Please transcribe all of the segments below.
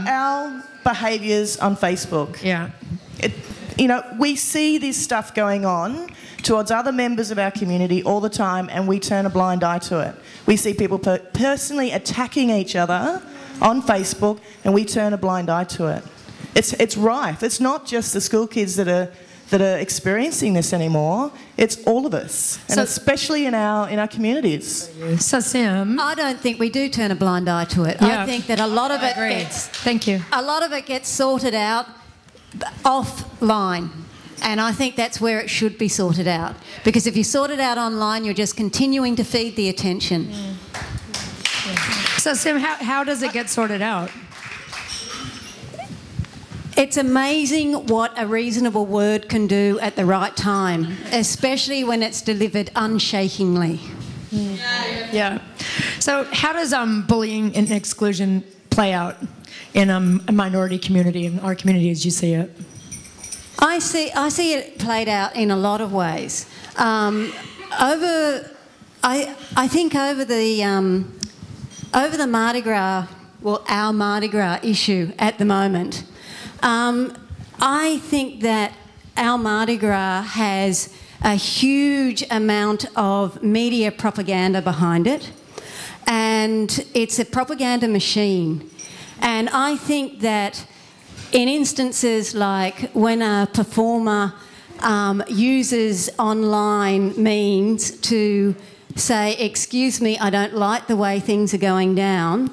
our behaviours on Facebook. Yeah. We see this stuff going on towards other members of our community all the time, and we turn a blind eye to it. We see people personally attacking each other on Facebook, and we turn a blind eye to it. It's rife. It's not just the school kids that are experiencing this anymore. It's all of us, and especially in our communities. So Sam, I don't think we do turn a blind eye to it. Yeah. I think that a lot of it gets sorted out offline. And I think that's where it should be sorted out. Because if you sort it out online, you're just continuing to feed the attention. So Sam, how does it get sorted out? It's amazing what a reasonable word can do at the right time, especially when it's delivered unshakingly. Yeah. So how does bullying and exclusion play out in a minority community, in our community as you see it? I see it played out in a lot of ways. I think over the Mardi Gras, well, our Mardi Gras issue at the moment, I think that our Mardi Gras has a huge amount of media propaganda behind it, and it's a propaganda machine. And I think that in instances like when a performer uses online means to say, excuse me, I don't like the way things are going down,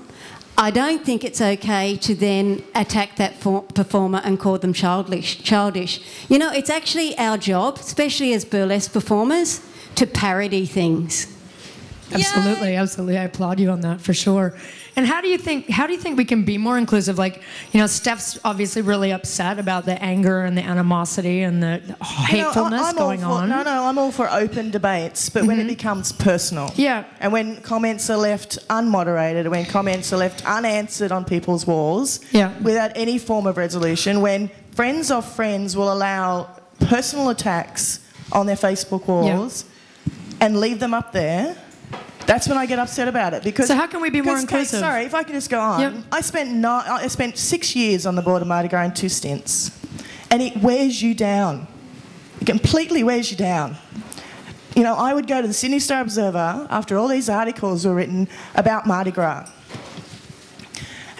I don't think it's okay to then attack that performer and call them childish. You know, it's actually our job, especially as burlesque performers, to parody things. Absolutely, absolutely. I applaud you on that for sure. And how do you think we can be more inclusive? Like, Steph's obviously really upset about the anger and the animosity and the hatefulness going on. No, I'm all for open debates, but when it becomes personal. Yeah. And when comments are left unmoderated, when comments are left unanswered on people's walls, without any form of resolution, when friends of friends will allow personal attacks on their Facebook walls and leave them up there, that's when I get upset about it. Because so how can we be more inclusive? Sorry, if I could just go on. Yep. I spent 6 years on the board of Mardi Gras in 2 stints, and it wears you down. It completely wears you down. I would go to the Sydney Star Observer after all these articles were written about Mardi Gras,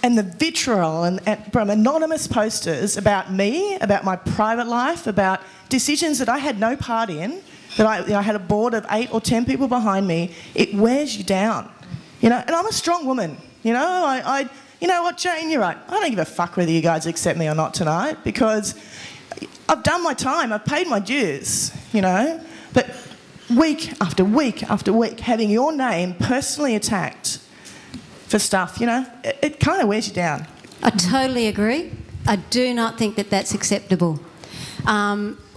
and the vitriol and from anonymous posters about me, about my private life, about decisions that I had no part in, that I had a board of 8 or 10 people behind me. It wears you down, and I'm a strong woman. You know what, Jane, you're right. I don't give a fuck whether you guys accept me or not tonight, because I've done my time, I've paid my dues, But week after week after week, having your name personally attacked for stuff, it kind of wears you down. I totally agree. I do not think that that's acceptable.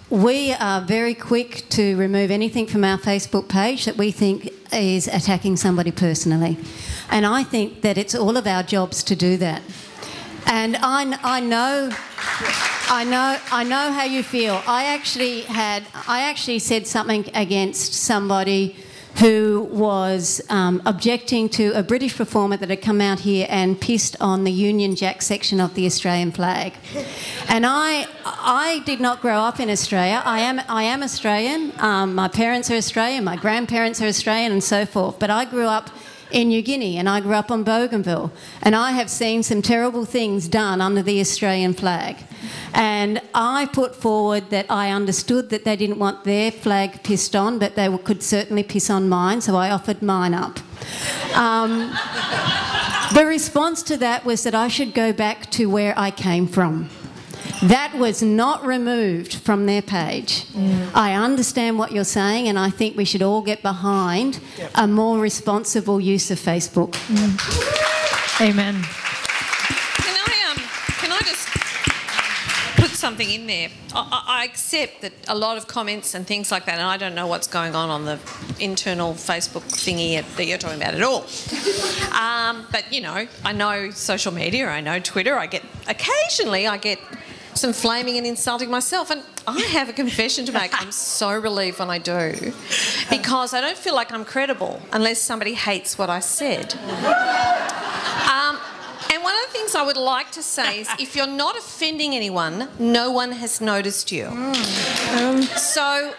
We are very quick to remove anything from our Facebook page that we think is attacking somebody personally. And I think that it's all of our jobs to do that. And I know how you feel. I actually said something against somebody who was objecting to a British performer that had come out here and pissed on the Union Jack section of the Australian flag. And I did not grow up in Australia. I am Australian. My parents are Australian. My grandparents are Australian, and so forth. But I grew up in New Guinea, and I grew up on Bougainville, and I have seen some terrible things done under the Australian flag. And I put forward that I understood that they didn't want their flag pissed on, but they could certainly piss on mine, so I offered mine up. The response to that was that I should go back to where I came from. That was not removed from their page. I understand what you're saying, and I think we should all get behind a more responsible use of Facebook. Amen. Can I just put something in there? I accept that a lot of comments and things like that, and I don't know what's going on the internal Facebook thingy that you're talking about at all. But, I know social media, I know Twitter, occasionally I get some flaming and insulting myself, and I have a confession to make. I'm so relieved when I do, because I don't feel like I'm credible unless somebody hates what I said. And one of the things I would like to say is if you're not offending anyone, no one has noticed you. So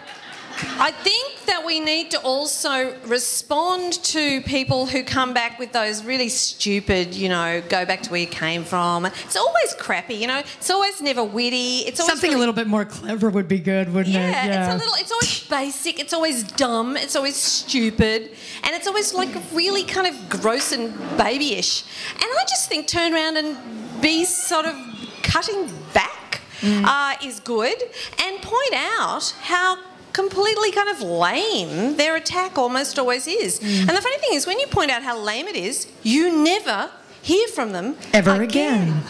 I think that we need to also respond to people who come back with those really stupid, you know, go back to where you came from. It's always crappy, you know. It's always never witty. It's always Something really, a little bit more clever would be good, wouldn't it? yeah, it's always basic, it's always dumb, it's always stupid, and it's always like really kind of gross and babyish. And I just think turn around and be sort of cutting back is good, and point out how completely kind of lame their attack almost always is. And the funny thing is, when you point out how lame it is, you never hear from them Ever again.